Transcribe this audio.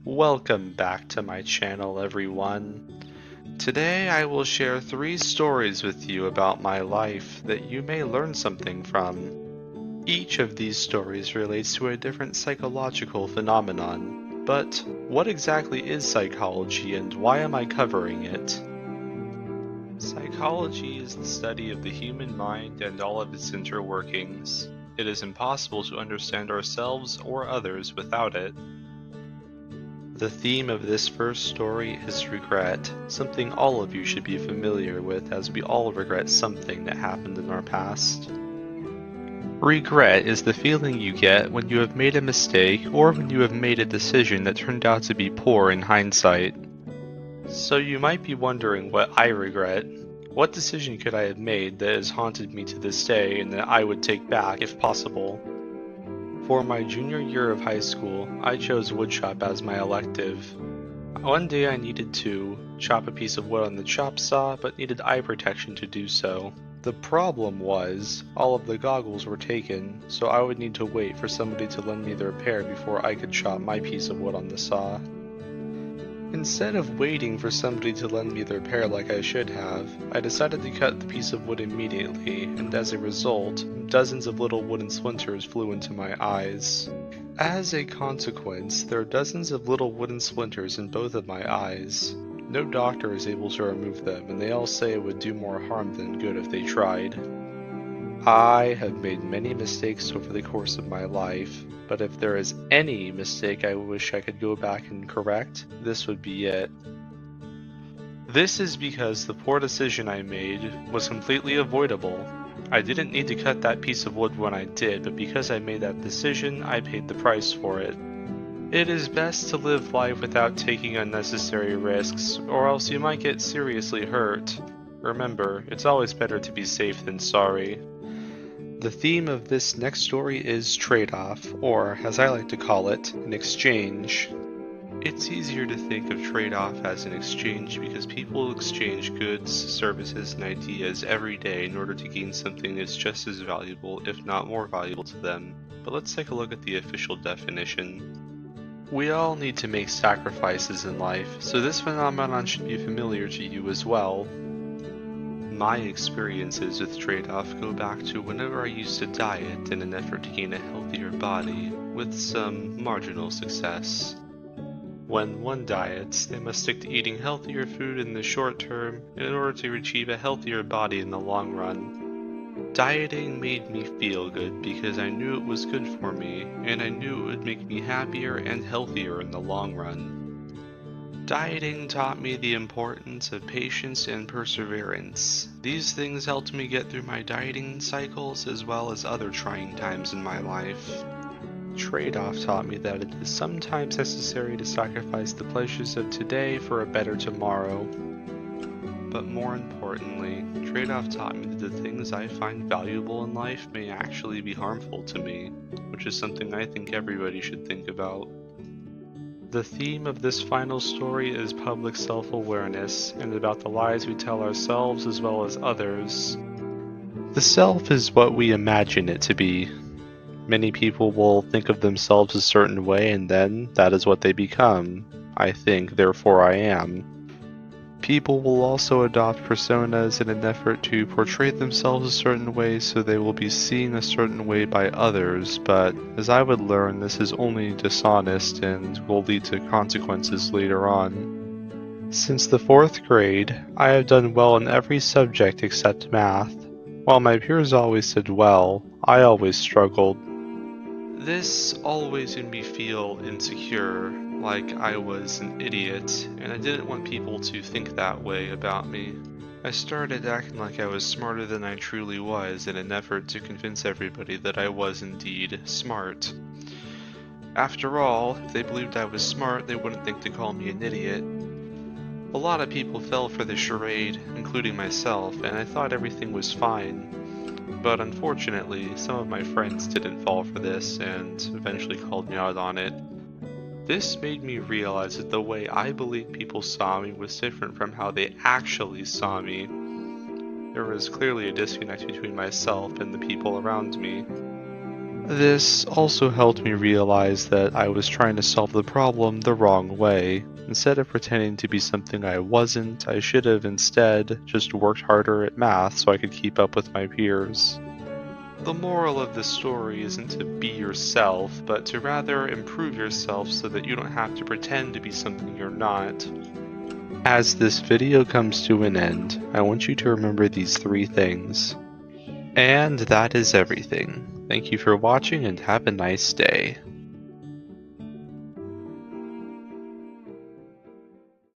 Welcome back to my channel, everyone. Today I will share 3 stories with you about my life that you may learn something from. Each of these stories relates to a different psychological phenomenon. But what exactly is psychology and why am I covering it? Psychology is the study of the human mind and all of its interworkings. It is impossible to understand ourselves or others without it. The theme of this first story is regret, something all of you should be familiar with as we all regret something that happened in our past. Regret is the feeling you get when you have made a mistake or when you have made a decision that turned out to be poor in hindsight. So you might be wondering what I regret. What decision could I have made that has haunted me to this day and that I would take back if possible? For my junior year of high school, I chose woodshop as my elective. One day I needed to chop a piece of wood on the chop saw, but needed eye protection to do so. The problem was, all of the goggles were taken, so I would need to wait for somebody to lend me their pair before I could chop my piece of wood on the saw. Instead of waiting for somebody to lend me their pair like I should have, I decided to cut the piece of wood immediately, and as a result, dozens of little wooden splinters flew into my eyes. As a consequence, there are dozens of little wooden splinters in both of my eyes. No doctor is able to remove them, and they all say it would do more harm than good if they tried. I have made many mistakes over the course of my life, but if there is any mistake I wish I could go back and correct, this would be it. This is because the poor decision I made was completely avoidable. I didn't need to cut that piece of wood when I did, but because I made that decision, I paid the price for it. It is best to live life without taking unnecessary risks, or else you might get seriously hurt. Remember, it's always better to be safe than sorry. The theme of this next story is trade-off, or as I like to call it, an exchange. It's easier to think of trade-off as an exchange because people exchange goods, services, and ideas every day in order to gain something that's just as valuable, if not more valuable to them. But let's take a look at the official definition. We all need to make sacrifices in life, so this phenomenon should be familiar to you as well. My experiences with trade-off go back to whenever I used to diet in an effort to gain a healthier body, with some marginal success. When one diets, they must stick to eating healthier food in the short term in order to achieve a healthier body in the long run. Dieting made me feel good because I knew it was good for me, and I knew it would make me happier and healthier in the long run. Dieting taught me the importance of patience and perseverance. These things helped me get through my dieting cycles as well as other trying times in my life. Trade-off taught me that it is sometimes necessary to sacrifice the pleasures of today for a better tomorrow. But more importantly, trade-off taught me that the things I find valuable in life may actually be harmful to me, which is something I think everybody should think about. The theme of this final story is public self-awareness, and about the lies we tell ourselves as well as others. The self is what we imagine it to be. Many people will think of themselves a certain way and then that is what they become. I think, therefore I am. People will also adopt personas in an effort to portray themselves a certain way so they will be seen a certain way by others, but as I would learn, this is only dishonest and will lead to consequences later on. Since the 4th grade, I have done well in every subject except math. While my peers always did well, I always struggled. This always made me feel insecure, like I was an idiot, and I didn't want people to think that way about me. I started acting like I was smarter than I truly was in an effort to convince everybody that I was indeed smart. After all, if they believed I was smart, they wouldn't think to call me an idiot. A lot of people fell for the charade, including myself, and I thought everything was fine. But unfortunately, some of my friends didn't fall for this and eventually called me out on it. This made me realize that the way I believed people saw me was different from how they actually saw me. There was clearly a disconnect between myself and the people around me. This also helped me realize that I was trying to solve the problem the wrong way. Instead of pretending to be something I wasn't, I should have instead just worked harder at math so I could keep up with my peers. The moral of this story isn't to be yourself, but to rather improve yourself so that you don't have to pretend to be something you're not. As this video comes to an end, I want you to remember these 3 things. And that is everything. Thank you for watching and have a nice day.